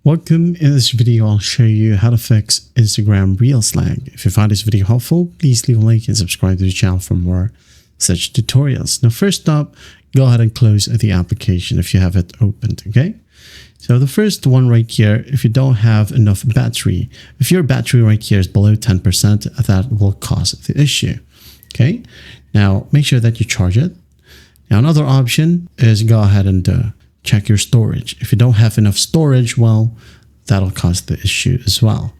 Welcome. In this video, I'll show you how to fix Instagram Reels lag. If you find this video helpful, please leave a like and subscribe to the channel for more such tutorials. Now, first up, go ahead and close the application if you have it opened, okay? So the first one right here, if you don't have enough battery, if your battery right here is below 10%, that will cause the issue, okay? Now, make sure that you charge it. Now, another option is go ahead and check your storage. If you don't have enough storage, well, that'll cause the issue as well.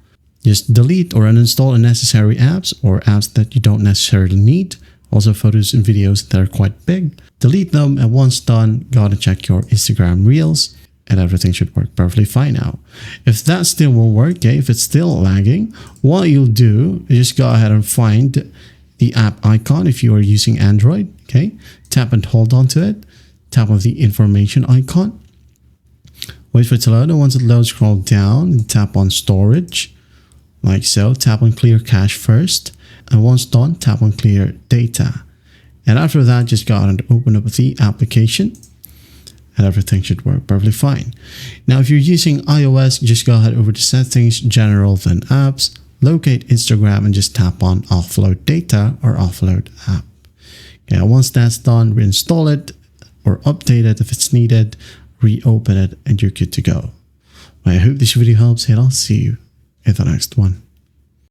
Just delete or uninstall unnecessary apps or apps that you don't necessarily need. Also photos and videos that are quite big. Delete them, and once done, go ahead and check your Instagram Reels and everything should work perfectly fine now. If that still won't work, okay, if it's still lagging, what you'll do is just go ahead and find the app icon if you are using Android, okay? Tap and hold on to it. Tap on the information icon. Wait for it to load, and once it loads, scroll down and tap on storage, like so. Tap on clear cache first, and once done, tap on clear data. And after that, just go ahead and open up the application, and everything should work perfectly fine. Now, if you're using iOS, just go ahead over to settings, general, then apps, locate Instagram, and just tap on offload data or offload app. Okay, once that's done, reinstall it or update it if it's needed, reopen it, and you're good to go. I hope this video helps, and I'll see you in the next one.